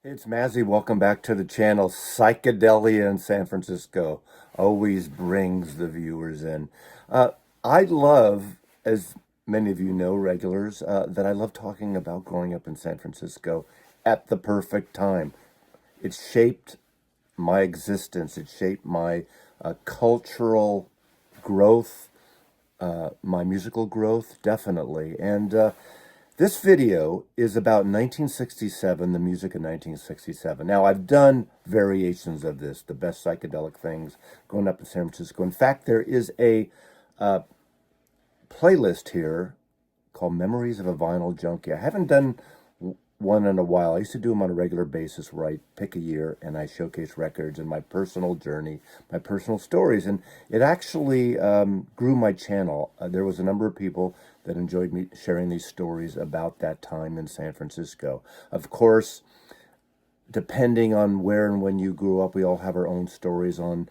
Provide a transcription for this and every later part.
It's Mazzy. Welcome back to the channel. Psychedelia in San Francisco always brings the viewers in. I love, as many of you know, regulars, that I love talking about growing up in San Francisco at the perfect time. It shaped my existence. It shaped my cultural growth, my musical growth, definitely. And this video is about 1967, the music of 1967. Now, I've done variations of this, the best psychedelic things growing up in San Francisco. In fact, there is a playlist here called Memories of a Vinyl Junkie. I haven't done one in a while. I used to do them on a regular basis where I pick a year and I showcase records and my personal journey, my personal stories. And it actually grew my channel. There was a number of people that enjoyed me sharing these stories about that time in San Francisco. Of course, depending on where and when you grew up, we all have our own stories on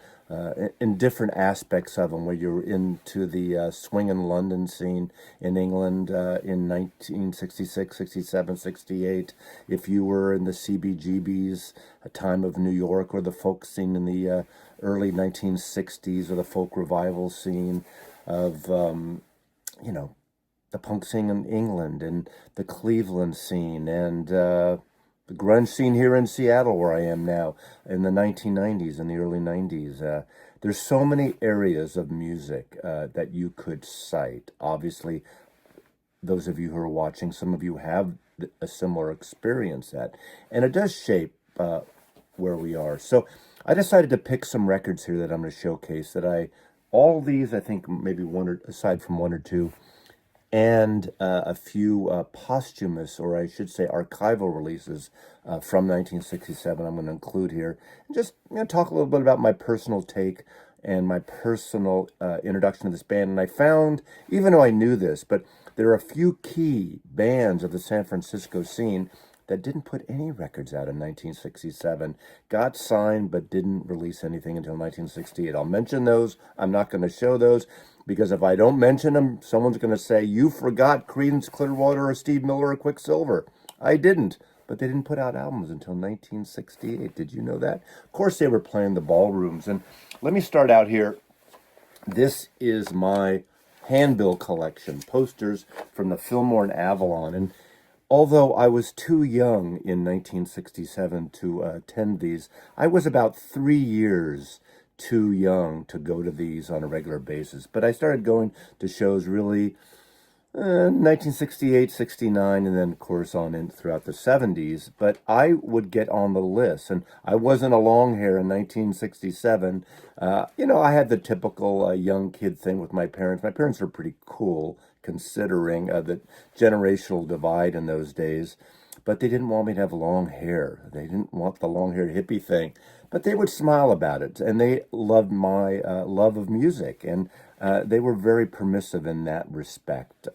in different aspects of them. Where you're into the swinging London scene in England in 1966, 67, 68. If you were in the CBGBs, a time of New York, or the folk scene in the early 1960s, or the folk revival scene of, you know, the punk scene in England and the Cleveland scene and the grunge scene here in Seattle, where I am now, in the 1990s and the early 90s. There's so many areas of music that you could cite. Obviously, those of you who are watching, some of you have a similar experience at, and it does shape where we are. So I decided to pick some records here that I'm going to showcase all these, I think maybe one or, aside from one or two, and a few posthumous, or I should say archival releases from 1967 I'm going to include here. And just talk a little bit about my personal take and my personal introduction to this band. And I found, even though I knew this, but there are a few key bands of the San Francisco scene that didn't put any records out in 1967, got signed but didn't release anything until 1968. I'll mention those. I'm not going to show those, because if I don't mention them, someone's going to say, you forgot Creedence Clearwater or Steve Miller or Quicksilver. I didn't, but they didn't put out albums until 1968. Did you know that? Of course, they were playing the ballrooms. And let me start out here. This is my handbill collection, posters from the Fillmore and Avalon. And although I was too young in 1967 to attend these, I was about 3 years too young to go to these on a regular basis. But I started going to shows really 1968, 69, and then, of course, on in throughout the 70s. But I would get on the list, and I wasn't a long hair in 1967. I had the typical young kid thing with my parents. My parents were pretty cool, considering the generational divide in those days. But they didn't want me to have long hair. They didn't want the long-haired hippie thing. But they would smile about it, and they loved my love of music, and they were very permissive in that respect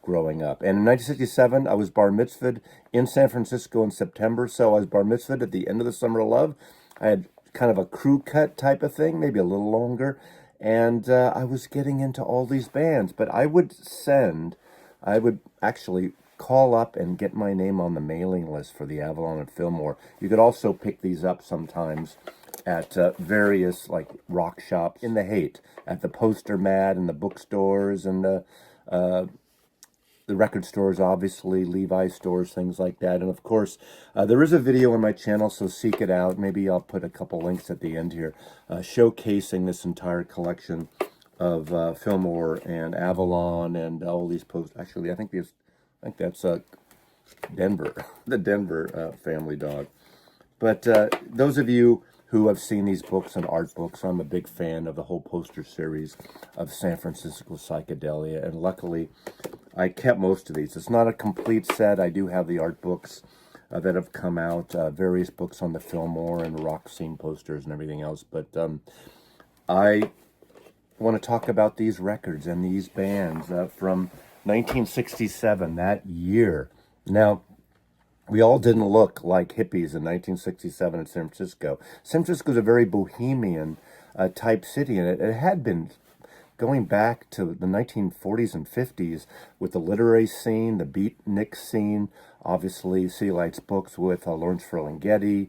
growing up. And in 1967, I was bar mitzvahed in San Francisco in September, so I was bar mitzvahed at the end of the Summer of Love. I had kind of a crew cut type of thing, maybe a little longer, and I was getting into all these bands. But I would actually call up and get my name on the mailing list for the Avalon and Fillmore. You could also pick these up sometimes at various like rock shops in the Haight, at the Poster Mat and the bookstores and the record stores, obviously, Levi stores, things like that. And of course, there is a video on my channel, so seek it out. Maybe I'll put a couple links at the end here, showcasing this entire collection of Fillmore and Avalon and all these posts. Actually, I think that's Denver, the Denver family dog. But those of you who have seen these books and art books, I'm a big fan of the whole poster series of San Francisco Psychedelia, and luckily I kept most of these. It's not a complete set. I do have the art books that have come out, various books on the Fillmore and rock scene posters and everything else, but I want to talk about these records and these bands from 1967, that year. Now, we all didn't look like hippies in 1967 in San Francisco. San Francisco is a very bohemian type city, and it had been going back to the 1940s and 50s with the literary scene, the beatnik scene, obviously City Lights books with Lawrence Ferlinghetti,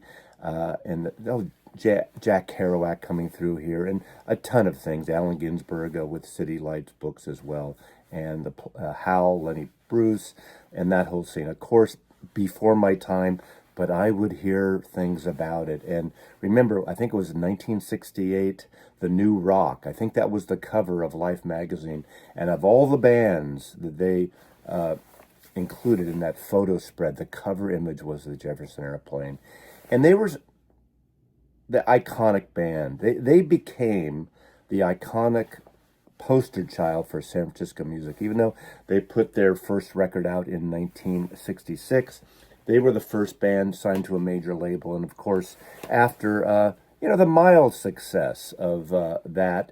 Jack Kerouac coming through here, and a ton of things. Allen Ginsberg with City Lights books as well, and the Howl, Lenny Bruce, and that whole scene. Of course, before my time, but I would hear things about it. And remember, I think it was 1968, The New Rock. I think that was the cover of Life magazine. And of all the bands that they included in that photo spread, the cover image was the Jefferson Airplane. And they were the iconic band. They became the iconic poster child for San Francisco music. Even though they put their first record out in 1966, they were the first band signed to a major label. And of course, after the mild success of that,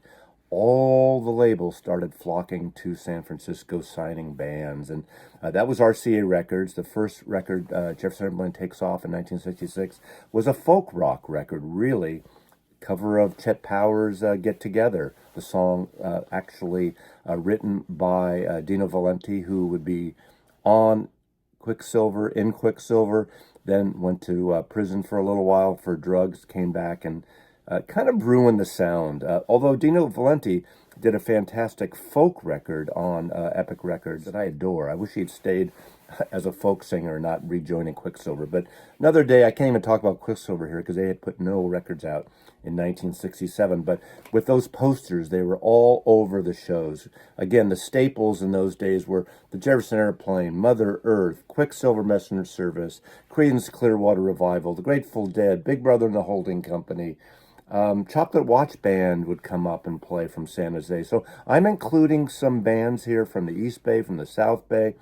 all the labels started flocking to San Francisco, signing bands. And that was RCA Records. The first record, Jefferson Airplane Takes Off in 1966, was a folk rock record, really. Cover of Chet Power's Get Together, the song actually written by Dino Valenti, who would be on in Quicksilver, then went to prison for a little while for drugs, came back and kind of ruined the sound. Although Dino Valenti did a fantastic folk record on Epic Records that I adore. I wish he'd stayed as a folk singer, not rejoining Quicksilver. But another day, I can't even talk about Quicksilver here because they had put no records out in 1967. But with those posters, they were all over the shows. Again, the staples in those days were the Jefferson Airplane, Mother Earth, Quicksilver Messenger Service, Creedence Clearwater Revival, The Grateful Dead, Big Brother and the Holding Company. Chocolate Watch Band would come up and play from San Jose. So I'm including some bands here from the East Bay, from the South Bay.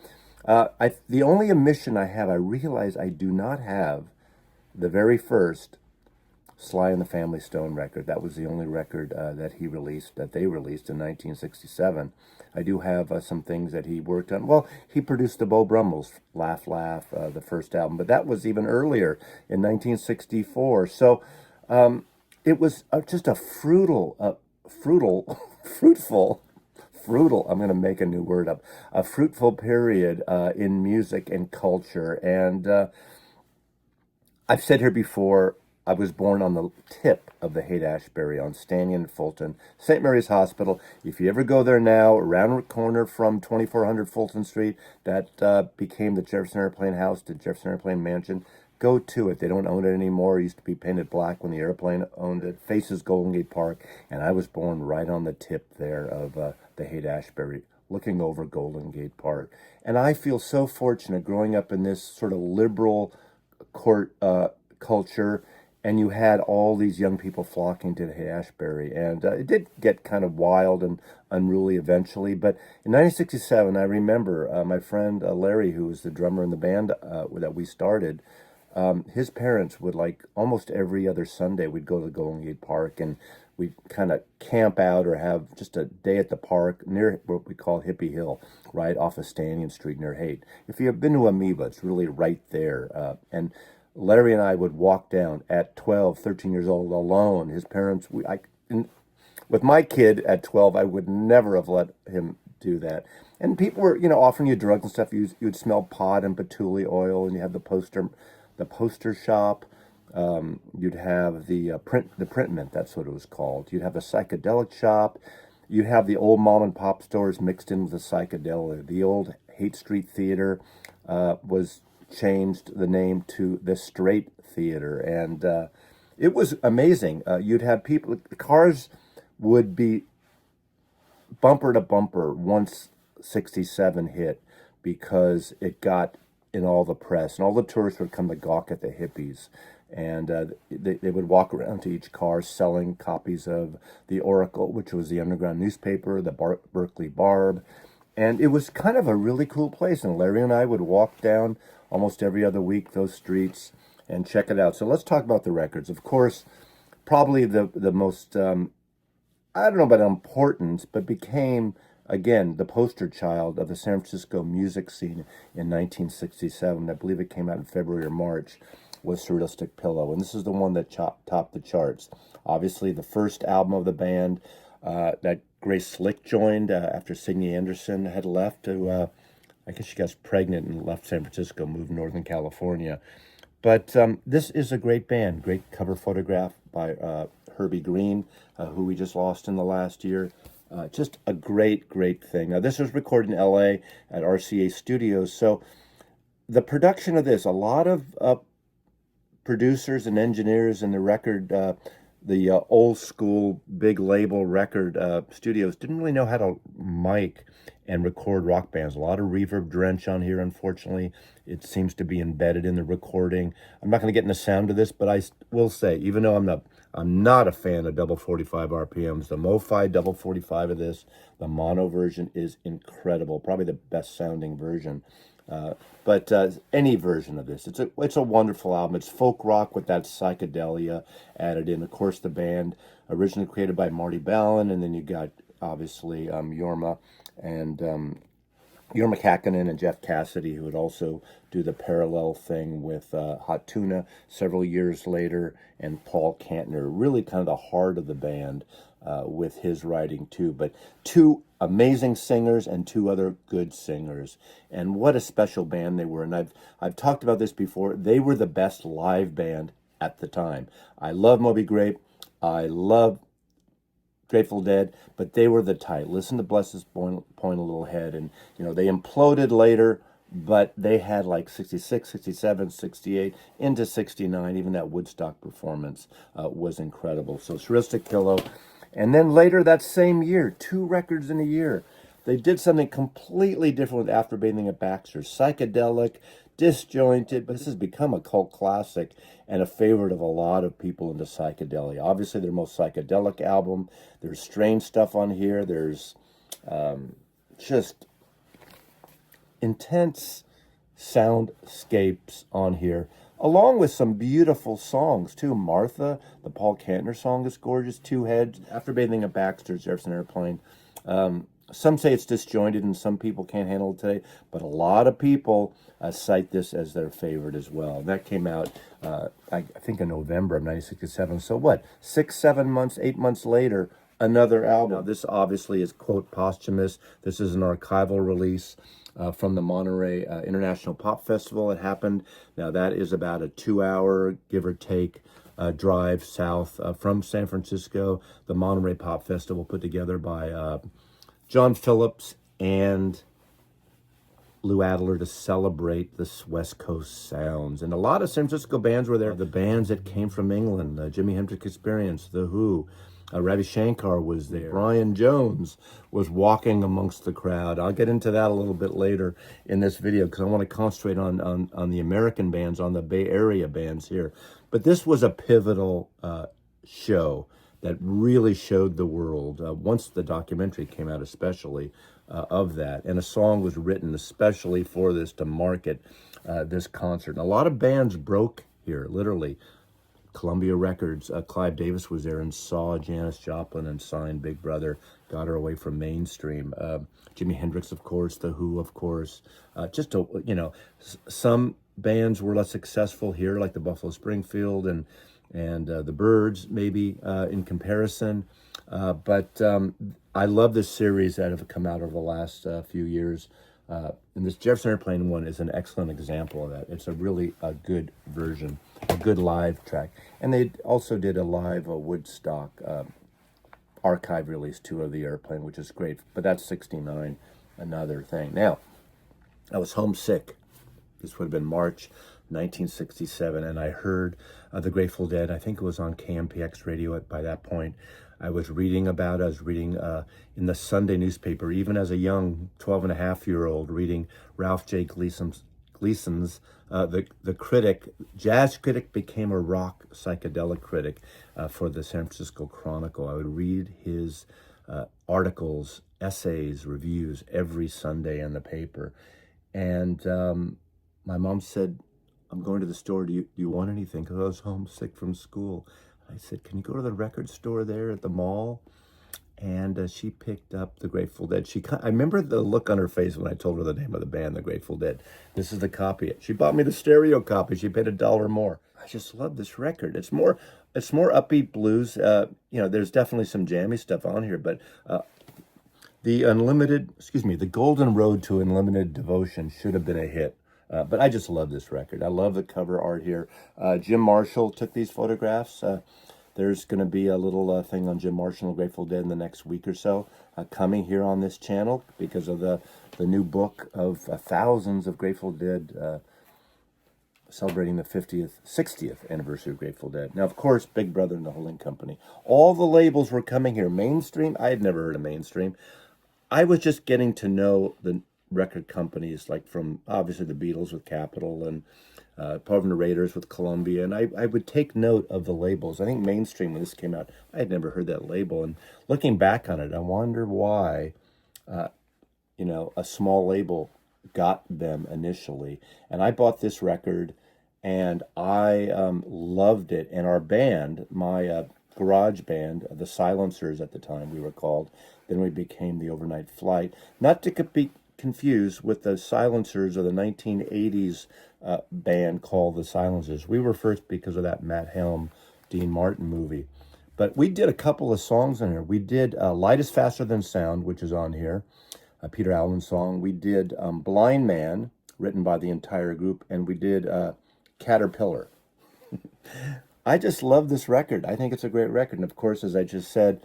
The only omission I have, I realize I do not have the very first Sly and the Family Stone record. That was the only record that they released in 1967. I do have some things that he worked on. Well, he produced the Bold Rumls, Laugh Laugh, the first album, but that was even earlier in 1964. So it was just a fruitful, I'm going to make a new word up, a fruitful period in music and culture. And I've said here before, I was born on the tip of the Haight Ashbury on Stanley and Fulton, St. Mary's Hospital. If you ever go there now, around the corner from 2400 Fulton Street, that became the Jefferson Airplane House, the Jefferson Airplane Mansion. Go to it. They don't own it anymore. It used to be painted black when the airplane owned it. Faces Golden Gate Park, and I was born right on the tip there of the Haight Ashbury, looking over Golden Gate Park. And I feel so fortunate growing up in this sort of liberal court culture, and you had all these young people flocking to the Haight Ashbury. And it did get kind of wild and unruly eventually. But in 1967, I remember my friend Larry, who was the drummer in the band that we started, his parents would, like, almost every other Sunday, we'd go to the Golden Gate Park and we'd kind of camp out or have just a day at the park near what we call Hippie Hill, right off of Stanley Street near Haight. If you've been to Amoeba, it's really right there. And Larry and I would walk down at 12, 13 years old alone. His parents, with my kid at 12, I would never have let him do that. And people were, offering you drugs and stuff. You'd smell pot and patchouli oil, and you have the poster shop. You'd have the print mint, that's what it was called. You'd have the psychedelic shop. You'd have the old mom and pop stores mixed in with the psychedelic. The old Haight Street Theater was changed the name to the Straight Theater, and it was amazing. You'd have people, cars would be bumper to bumper once 67 hit, because it got in all the press, and all the tourists would come to gawk at the hippies, and they would walk around to each car selling copies of the Oracle, which was the underground newspaper, the Berkeley Barb, and it was kind of a really cool place. And Larry and I would walk down almost every other week those streets and check it out. So let's talk about the records. Of course, probably the most I don't know about importance, but became, again, the poster child of the San Francisco music scene in 1967. I believe it came out in February or March, was Surrealistic Pillow. And this is the one that topped the charts. Obviously, the first album of the band that Grace Slick joined after Signe Anderson had left to, I guess she got pregnant and left San Francisco, moved to Northern California. But this is a great band. Great cover photograph by Herbie Green, who we just lost in the last year. Just a great, great thing. Now, this was recorded in L.A. at RCA Studios. So the production of this, a lot of producers and engineers in the record, the old school big label record studios didn't really know how to mic and record rock bands. A lot of reverb drench on here, unfortunately. It seems to be embedded in the recording. I'm not going to get into sound of this, but I will say, even though I'm not a fan of double 45 RPMs, the MoFi double 45 of this, the mono version is incredible. Probably the best sounding version. But any version of this, it's a wonderful album. It's folk rock with that psychedelia added in. Of course, the band originally created by Marty Ballin, and then you got obviously Jorma Kakkonen and Jeff Cassidy, who would also do the parallel thing with Hot Tuna several years later, and Paul Kantner, really kind of the heart of the band with his writing too. But two amazing singers and two other good singers, and what a special band they were. And I've talked about this before. They were the best live band at the time. I love Moby Grape. I love Grateful Dead, but they were the tight. Listen to Bless This Point a Little Head, and they imploded later, but they had like 66, 67, 68, into 69. Even that Woodstock performance was incredible. So Surrealistic Pillow. And then later that same year, 2 records in a year, they did something completely different with Afterbathing at Baxter. Psychedelic, disjointed, but this has become a cult classic and a favorite of a lot of people into psychedelia. Obviously, their most psychedelic album. There's strange stuff on here. There's just intense soundscapes on here, along with some beautiful songs too. Martha, the Paul Kantner song, is gorgeous. Two Heads, Afterbathing at Baxter, Jefferson Airplane. Some say it's disjointed and some people can't handle it today, but a lot of people cite this as their favorite as well. That came out, I think, in November of 1967. So what, 6, 7 months, 8 months later, another album. Now, this obviously is, quote, posthumous. This is an archival release from the Monterey International Pop Festival. It happened. Now, that is about a 2-hour, give or take, drive south from San Francisco. The Monterey Pop Festival, put together by John Phillips and Lou Adler to celebrate the West Coast sounds. And a lot of San Francisco bands were there. The bands that came from England, the Jimi Hendrix Experience, The Who, Ravi Shankar was there. Brian Jones was walking amongst the crowd. I'll get into that a little bit later in this video because I want to concentrate on the American bands, on the Bay Area bands here. But this was a pivotal show that really showed the world, once the documentary came out especially, of that. And a song was written especially for this to market this concert. And a lot of bands broke here, literally. Columbia Records, Clive Davis was there and saw Janis Joplin and signed Big Brother, got her away from mainstream. Jimi Hendrix, of course, The Who, of course. Some bands were less successful here, like the Buffalo Springfield and the Byrds, maybe, in comparison. But I love this series that have come out over the last few years. And this Jefferson Airplane one is an excellent example of that. It's a really good version, a good live track. And they also did a live Woodstock archive release too of the Airplane, which is great. But that's 69, another thing. Now, I was homesick. This would have been March 1967, and I heard the Grateful Dead. I think it was on KMPX radio by that point. I was reading about it. I was reading in the Sunday newspaper, even as a young 12-and-a-half-year-old, reading Ralph J. Gleason's the critic, jazz critic, became a rock psychedelic critic for the San Francisco Chronicle. I would read his articles, essays, reviews every Sunday in the paper. And my mom said, "I'm going to the store. Do you want anything?" Because I was homesick from school. I said, "Can you go to the record store there at the mall?" And she picked up the Grateful Dead. I remember the look on her face when I told her the name of the band, the Grateful Dead. This is the copy. She bought me the stereo copy. She paid $1 more. I just love this record. It's more upbeat blues. There's definitely some jammy stuff on here, but the Golden Road to Unlimited Devotion should have been a hit. But I just love this record. I love the cover art here. Jim Marshall took these photographs. There's going to be a little thing on Jim Marshall and Grateful Dead in the next week or so coming here on this channel because of the new book of thousands of Grateful Dead celebrating the 60th anniversary of Grateful Dead. Now, of course, Big Brother and the Holding Company. All the labels were coming here. Mainstream, I had never heard of Mainstream. I was just getting to know the record companies, like from obviously the Beatles with Capitol and Part of the Raiders with Columbia, and I would take note of the labels. I think Mainstream, when this came out, I had never heard that label, and looking back on it, I wonder why, a small label got them initially. And I bought this record, and I loved it. And our band, my garage band, the Silencers at the time we were called, then we became the Overnight Flight, not to be confused with the Silencers of the 1980s band called the Silencers. We were first because of that Matt Helm, Dean Martin movie. But we did a couple of songs on here. We did Light is Faster Than Sound, which is on here, a Peter Allen song. We did Blind Man, written by the entire group, and we did Caterpillar. I just love this record. I think it's a great record. And of course, as I just said,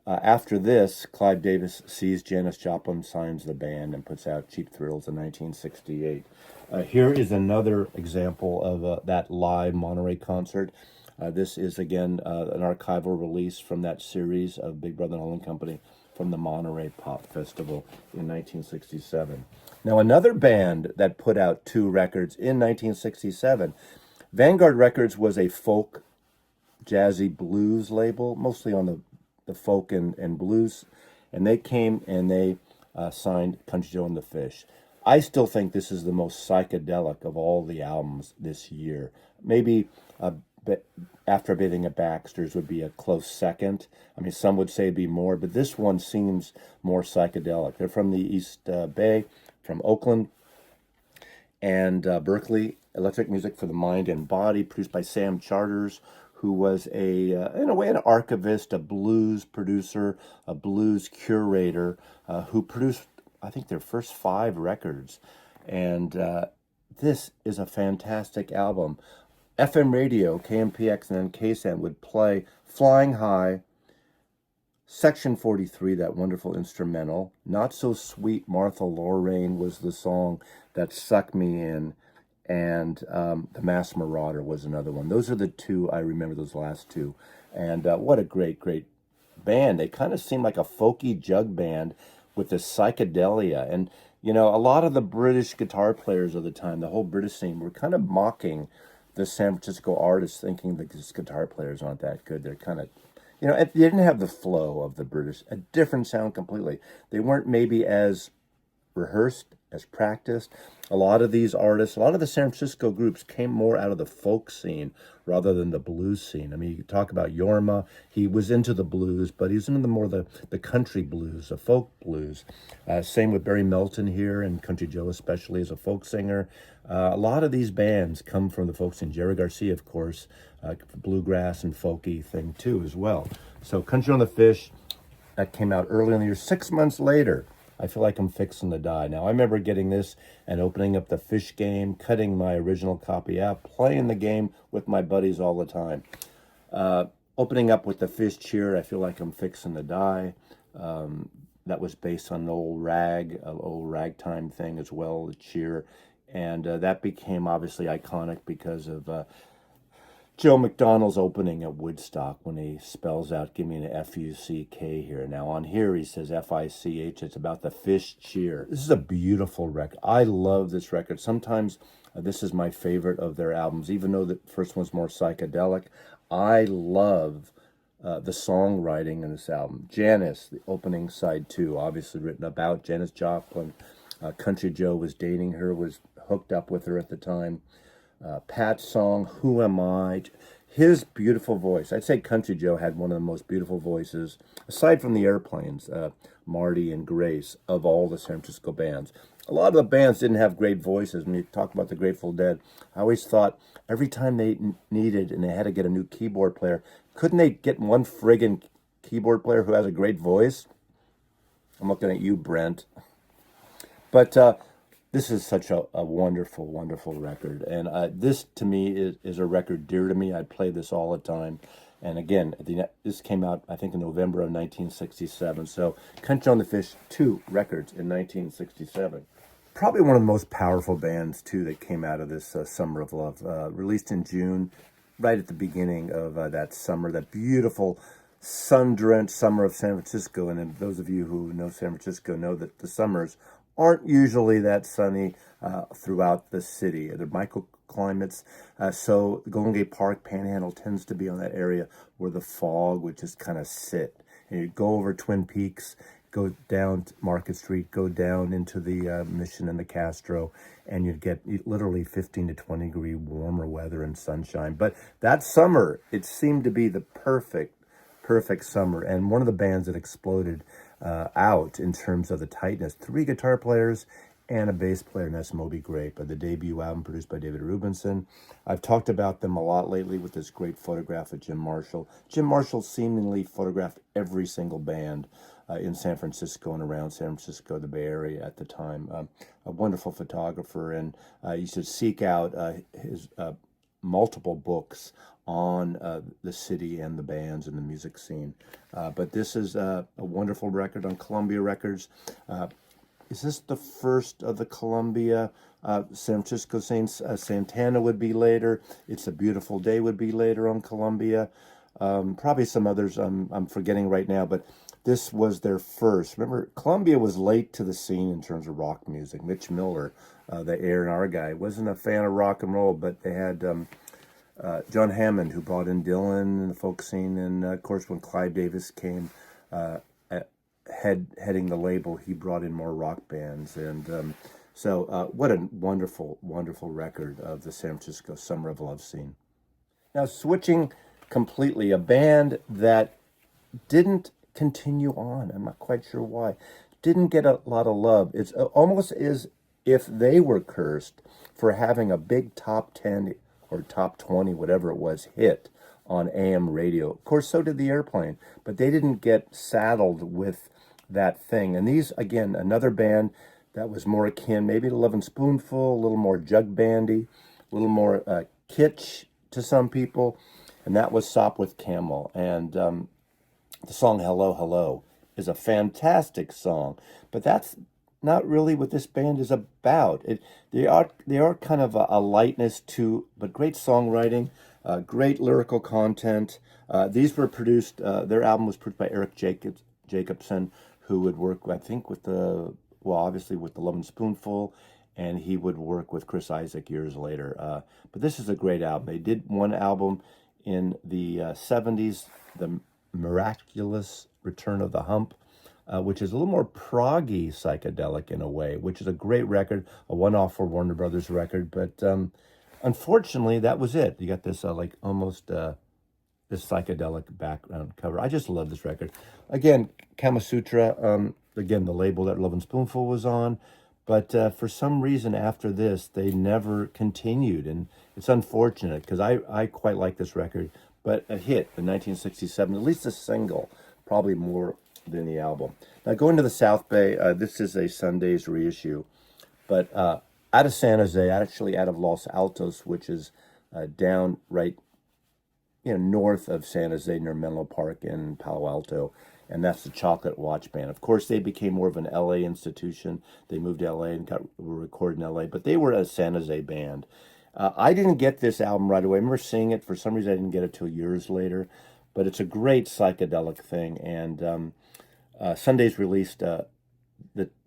after this, Clive Davis sees Janis Joplin, signs the band, and puts out Cheap Thrills in 1968. Here is another example of that live Monterey concert. This is, again, an archival release from that series of Big Brother and Holding Company from the Monterey Pop Festival in 1967. Now, another band that put out 2 records in 1967, Vanguard Records was a folk, jazzy blues label, mostly on the folk and blues, and they came and they signed Country Joe and the Fish. I still think this is the most psychedelic of all the albums this year. Maybe Afterbathing at Baxter's would be a close second. I mean, some would say it'd be more, but this one seems more psychedelic. They're from the East Bay, from Oakland and Berkeley. Electric Music for the Mind and Body, produced by Sam Charters, who was in a way, an archivist, a blues producer, a blues curator, who produced, I think, their first 5 records. And this is a fantastic album. FM radio, KMPX and then KSAN would play Flying High, Section 43, that wonderful instrumental. Not So Sweet Martha Lorraine was the song that sucked me in. And The Masked Marauder was another one. Those are the 2, I remember those last 2. And what a great, great band. They kind of seem like a folky jug band with this psychedelia. And, a lot of the British guitar players of the time, the whole British scene, were kind of mocking the San Francisco artists, thinking that these guitar players aren't that good. They're kind of, they didn't have the flow of the British, a different sound completely. They weren't maybe as rehearsed, as practiced. A lot of these artists, a lot of the San Francisco groups came more out of the folk scene rather than the blues scene. I mean, you talk about Yorma, he was into the blues, but he was into the country blues, the folk blues. Same with Barry Melton here, and Country Joe especially as a folk singer. A lot of these bands come from the folk scene. Jerry Garcia, of course, bluegrass and folky thing too as well. So Country on the Fish, that came out early in the year. 6 months later, I feel like I'm fixing to die. Now, I remember getting this and opening up the Fish game, cutting my original copy out, playing the game with my buddies all the time. Opening up with the Fish Cheer, I feel like I'm fixing to die. That was based on an old ragtime thing as well, the Cheer. And that became obviously iconic because of Joe McDonald's opening at Woodstock when he spells out, give me an F-U-C-K here. Now on here he says F-I-C-H. It's about the Fish Cheer. This is a beautiful record. I love this record. Sometimes this is my favorite of their albums, even though the first one's more psychedelic. I love the songwriting in this album. Janis, the opening side 2, obviously written about Janis Joplin. Country Joe was dating her, was hooked up with her at the time. Pat's song, Who Am I? His beautiful voice. I'd say Country Joe had one of the most beautiful voices, aside from the Airplanes, Marty and Grace, of all the San Francisco bands. A lot of the bands didn't have great voices. When you talk about the Grateful Dead, I always thought every time they needed and they had to get a new keyboard player, couldn't they get one friggin' keyboard player who has a great voice? I'm looking at you, Brent. But this is such a wonderful, wonderful record. And this, to me, is a record dear to me. I play this all the time. And again, this came out, I think, in November of 1967. So Country on the Fish, 2 records in 1967. Probably one of the most powerful bands, too, that came out of this Summer of Love. Released in June, right at the beginning of that summer, that beautiful sun-drenched summer of San Francisco. And those of you who know San Francisco know that the summers aren't usually that sunny throughout the city. They're microclimates. So the Golden Gate Park Panhandle tends to be on that area where the fog would just kind of sit. And you go over Twin Peaks, go down Market Street, go down into the Mission and the Castro, and you'd get literally 15 to 20 degree warmer weather and sunshine. But that summer, it seemed to be the perfect summer. And one of the bands that exploded out in terms of the tightness, 3 guitar players and a bass player, and that's Moby Grape, the debut album produced by David Rubinson. I've talked about them a lot lately with this great photograph of Jim Marshall. Jim Marshall seemingly photographed every single band in San Francisco and around San Francisco, the Bay Area at the time. A wonderful photographer, and you should seek out his multiple books on the city and the bands and the music scene. But this is a wonderful record on Columbia Records. Is this the first of the Columbia? San Francisco Saints, Santana would be later. It's a Beautiful Day would be later on Columbia. Probably some others I'm forgetting right now, but this was their first. Remember, Columbia was late to the scene in terms of rock music. Mitch Miller, the A&R guy, wasn't a fan of rock and roll, but they had John Hammond, who brought in Dylan and the folk scene. And, of course, when Clive Davis came heading the label, he brought in more rock bands. And so what a wonderful, wonderful record of the San Francisco Summer of Love scene. Now, switching completely, a band that didn't continue on. I'm not quite sure why. Didn't get a lot of love. It's almost as if they were cursed for having a big top 10 or top 20, whatever it was, hit on AM radio. Of course, so did the Airplane, but they didn't get saddled with that thing. And these, again, another band that was more akin maybe to Lovin' Spoonful, a little more jug bandy, a little more kitsch to some people, and that was Sopwith Camel. And the song Hello, Hello is a fantastic song, but that's not really what this band is about. They are kind of a lightness to, but great songwriting, great lyrical content. These were produced, their album was produced by Eric Jacobson, who would work, I think, obviously with the Lovin' Spoonful, and he would work with Chris Isaak years later. But this is a great album. They did one album in the 70s, The Miraculous Return of the Hump, which is a little more proggy psychedelic in a way, which is a great record, a one-off for Warner Brothers record. But unfortunately, that was it. You got this almost this psychedelic background cover. I just love this record. Again, Kama Sutra, again, the label that Lovin' Spoonful was on. But for some reason after this, they never continued. And it's unfortunate because I quite like this record. But a hit in 1967, at least a single, probably more than the album. Now, going to the South Bay, this is a Sunday's reissue. But out of San Jose, actually out of Los Altos, which is down right north of San Jose near Menlo Park in Palo Alto. And that's the Chocolate Watch Band. Of course, they became more of an LA institution. They moved to LA and were recorded in LA, but they were a San Jose band. I didn't get this album right away. I remember seeing it. For some reason, I didn't get it till years later. But it's a great psychedelic thing. And Sunday's released the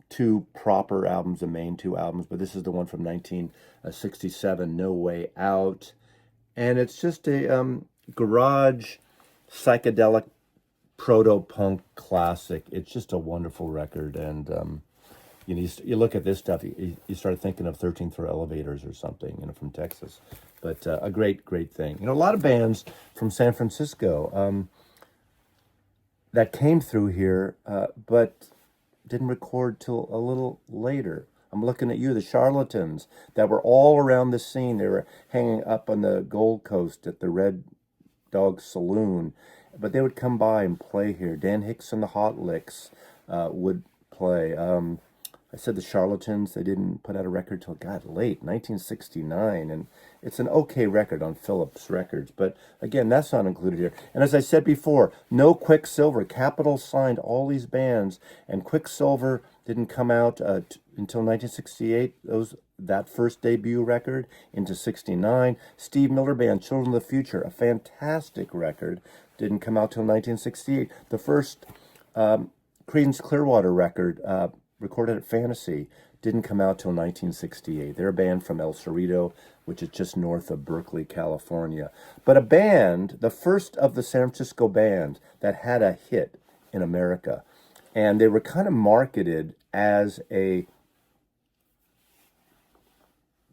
2 proper albums, the main 2 albums. But this is the one from 1967, No Way Out. And it's just a garage psychedelic proto-punk classic. It's just a wonderful record. And you look at this stuff, you start thinking of 13th Floor Elevators or something, from Texas. But a great, great thing. A lot of bands from San Francisco that came through here, but didn't record till a little later. I'm looking at you, the Charlatans, that were all around the scene. They were hanging up on the Gold Coast at the Red Dog Saloon, but they would come by and play here. Dan Hicks and the Hot Licks would play. I said the Charlatans, they didn't put out a record till, God, late, 1969, and it's an okay record on Philips Records, but again, that's not included here. And as I said before, no Quicksilver. Capitol signed all these bands, and Quicksilver didn't come out until 1968, that first debut record, into 69. Steve Miller Band, Children of the Future, a fantastic record, didn't come out till 1968. The first Creedence Clearwater record, recorded at Fantasy, didn't come out till 1968. They're a band from El Cerrito, which is just north of Berkeley, California. But a band, the first of the San Francisco bands that had a hit in America. And they were kind of marketed as a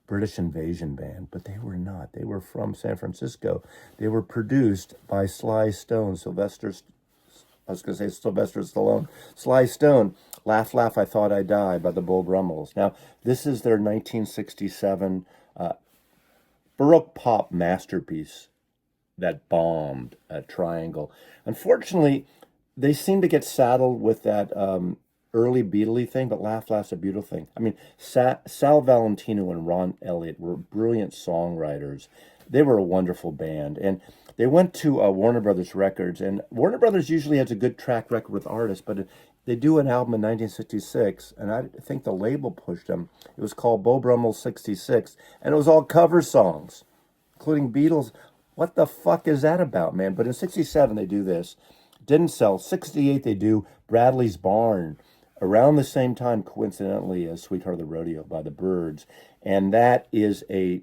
British invasion band, but they were not. They were from San Francisco. They were produced by Sly Stone, Sylvester Stallone. Sly Stone, Laugh, Laugh, I Thought I'd Die by the Bold Rumls. Now, this is their 1967 Baroque pop masterpiece that bombed at Triangle. Unfortunately, they seem to get saddled with that early Beatley thing, but Laugh, Laugh's a beautiful thing. I mean, Sal Valentino and Ron Elliott were brilliant songwriters. They were a wonderful band, and they went to Warner Brothers Records, and Warner Brothers usually has a good track record with artists, but they do an album in 1966, and I think the label pushed them. It was called Bold Rumls 66, and it was all cover songs, including Beatles. What the fuck is that about, man? But in 67, they do this. Didn't sell. 68, they do Bradley's Barn, around the same time, coincidentally, as Sweetheart of the Rodeo by the Byrds, and that is a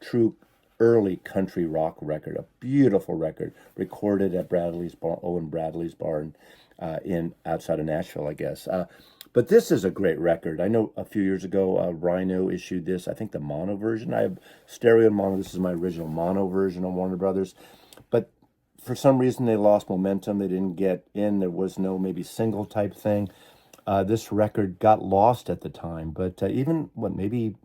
true early country rock record, a beautiful record, recorded at Owen Bradley's Barn in outside of Nashville, I guess. But this is a great record. I know a few years ago, Rhino issued this, I think the mono version. I have stereo and mono. This is my original mono version on Warner Brothers. But for some reason, they lost momentum. They didn't get in. There was no maybe single type thing. This record got lost at the time. But even, maybe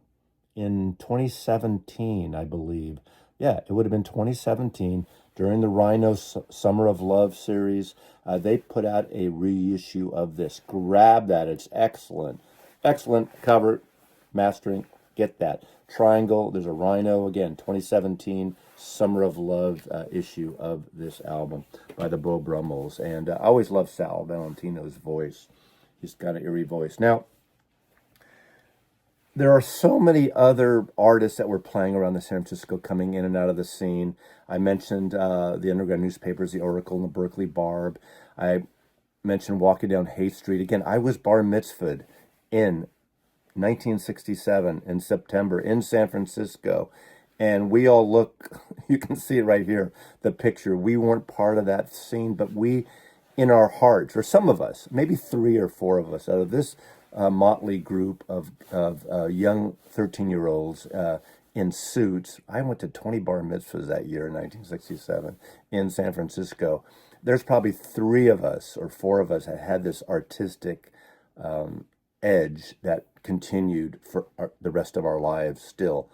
in 2017, I believe. Yeah, it would have been 2017, during the Rhino Summer of Love series. They put out a reissue of this. Grab that. It's excellent. Excellent cover, mastering. Get that. Triangle, there's a Rhino, again, 2017 Summer of Love issue of this album by the Bold Rumls. And I always love Sal Valentino's voice. He's got an eerie voice. Now, there are so many other artists that were playing around the San Francisco, coming in and out of the scene. I mentioned the underground newspapers, the Oracle and the Berkeley Barb. I mentioned walking down Haight Street. Again, I was bar mitzvahed in 1967 in September in San Francisco. And we all look, you can see it right here, the picture. We weren't part of that scene, but we, in our hearts, or some of us, maybe 3 or 4 of us out of this motley group of young 13-year-olds in suits. I went to 20 bar mitzvahs that year in 1967 in San Francisco. There's probably 3 of us or 4 of us that had this artistic edge that continued for the rest of our lives still.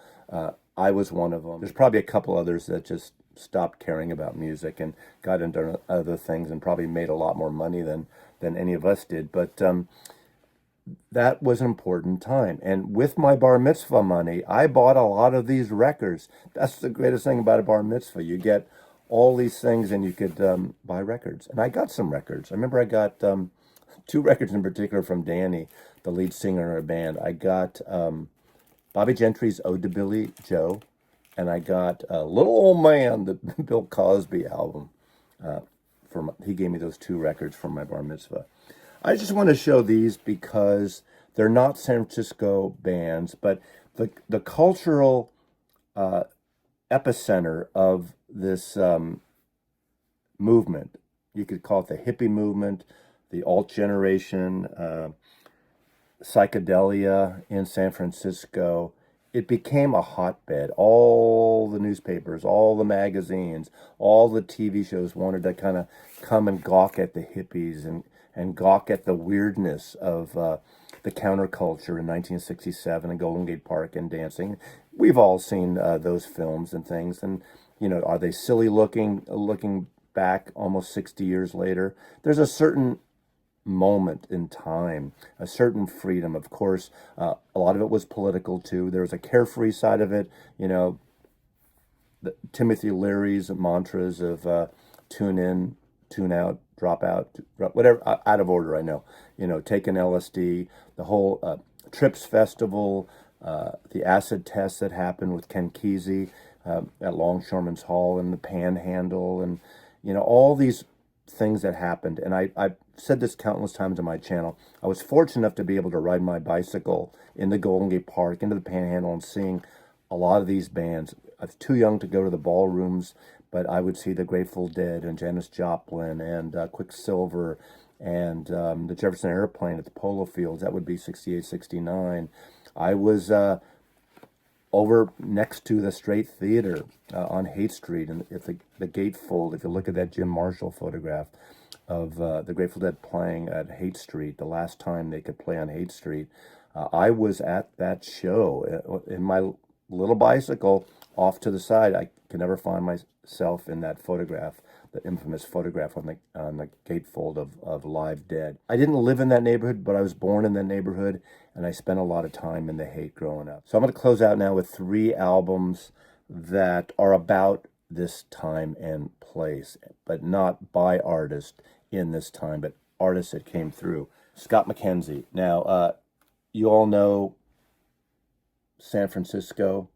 I was one of them. There's probably a couple others that just stopped caring about music and got into other things and probably made a lot more money than any of us did. But that was an important time. And with my bar mitzvah money, I bought a lot of these records. That's the greatest thing about a bar mitzvah. You get all these things and you could buy records. And I got some records. I remember I got 2 records in particular from Danny, the lead singer in our band. I got Bobby Gentry's Ode to Billy Joe, and I got Little Old Man, the Bill Cosby album. He gave me those 2 records from my bar mitzvah. I just want to show these because they're not San Francisco bands, but the cultural epicenter of this movement, you could call it the hippie movement, the alt generation, psychedelia in San Francisco. It became a hotbed. All the newspapers, all the magazines, all the TV shows wanted to kind of come and gawk at the hippies and gawk at the weirdness of the counterculture in 1967 and Golden Gate Park and dancing. We've all seen those films and things, and are they silly looking back almost 60 years later? There's a certain moment in time, a certain freedom. Of course, a lot of it was political too. There was a carefree side of it, Timothy Leary's mantras of tune in, tune out, drop out, whatever, out of order, I know. Take an LSD, the whole Trips Festival, the acid test that happened with Ken Kesey at Longshoremen's Hall and the Panhandle, and, all these things that happened. And I've said this countless times on my channel. I was fortunate enough to be able to ride my bicycle in the Golden Gate Park, into the Panhandle, and seeing a lot of these bands. I was too young to go to the ballrooms, but I would see the Grateful Dead and Janis Joplin and Quicksilver and the Jefferson Airplane at the Polo Fields. That would be 68, 69. I was over next to the Straight Theater on Haight Street, and at the gatefold. If you look at that Jim Marshall photograph of the Grateful Dead playing at Haight Street, the last time they could play on Haight Street, I was at that show in my little bicycle off to the side. I can never find myself in that photograph, the infamous photograph on the gatefold of Live Dead. I didn't live in that neighborhood, but I was born in that neighborhood, and I spent a lot of time in the Haight growing up. So I'm going to close out now with 3 albums that are about this time and place, but not by artists in this time, but artists that came through. Scott McKenzie. Now, you all know San Francisco.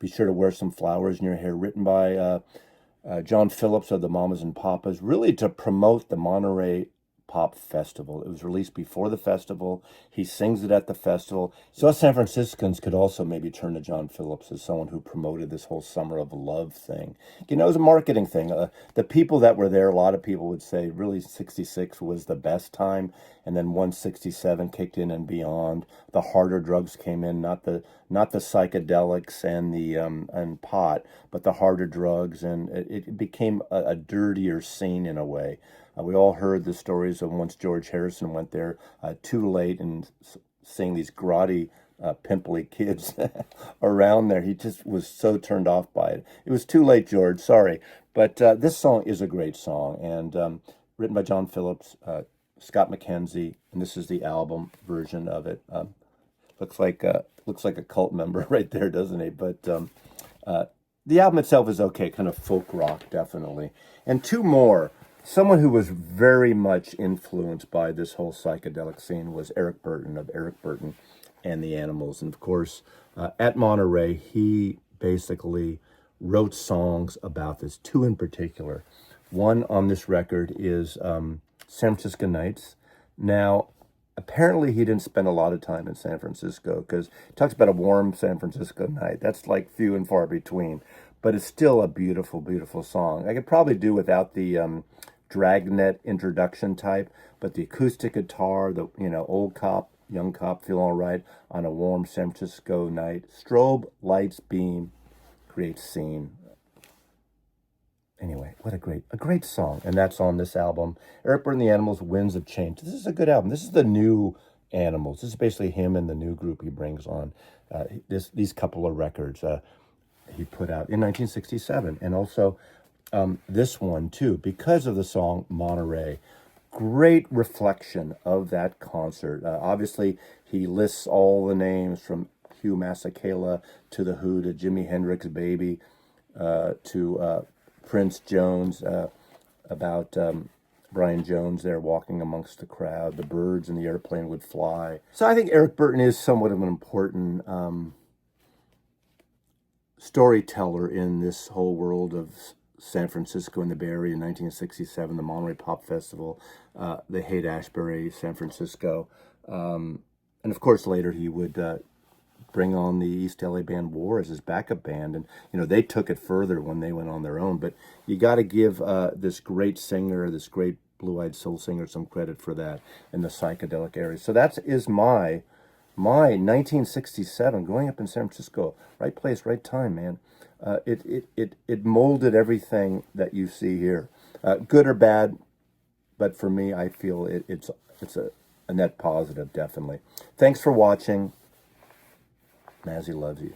Be sure to wear some flowers in your hair. Written by John Phillips of the Mamas and Papas, really to promote the Monterey Pop Festival. It was released before the festival. He sings it at the festival. So us San Franciscans could also maybe turn to John Phillips as someone who promoted this whole Summer of Love thing. It was a marketing thing. The people that were there, a lot of people would say really 66 was the best time, and then once 67 kicked in and beyond, the harder drugs came in, not the psychedelics and the and pot, but the harder drugs, and it became a dirtier scene in a way. We all heard the stories of once George Harrison went there too late and seeing these grotty, pimply kids around there. He just was so turned off by it. It was too late, George, sorry. But this song is a great song, and written by John Phillips, Scott McKenzie, and this is the album version of it. Looks like a cult member right there, doesn't he? But the album itself is okay, kind of folk rock, definitely. And 2 more. Someone who was very much influenced by this whole psychedelic scene was Eric Burton of Eric Burton and the Animals. And of course, at Monterey, he basically wrote songs about this, 2 in particular. One on this record is San Francisco Nights. Now, apparently he didn't spend a lot of time in San Francisco, because he talks about a warm San Francisco night. That's like few and far between, but it's still a beautiful, beautiful song. I could probably do without the dragnet introduction type, but the acoustic guitar, the old cop, young cop, feel all right on a warm San Francisco night. Strobe lights beam, creates scene. Anyway, what a great song, and that's on this album. Eric Burton and the Animals, Winds of Change. This is a good album. This is the new Animals. This is basically him and the new group he brings on. These couple of records he put out in 1967, and also this one too, because of the song Monterey. Great reflection of that concert. Obviously, he lists all the names from Hugh Masekela to The Who to Jimi Hendrix Baby to Prince Jones, about Brian Jones there walking amongst the crowd. The birds in the airplane would fly. So I think Eric Burton is somewhat of an important storyteller in this whole world of San Francisco and the Bay Area in 1967, the Monterey Pop Festival, the Haight Ashbury, San Francisco. And of course, later he would bring on the East LA band War as his backup band. And, they took it further when they went on their own. But you got to give this great singer, this great blue-eyed soul singer, some credit for that in the psychedelic area. So that is my 1967, growing up in San Francisco. Right place, right time, man. It molded everything that you see here, good or bad. But for me, I feel it's a net positive, definitely. Thanks for watching. Mazzy loves you.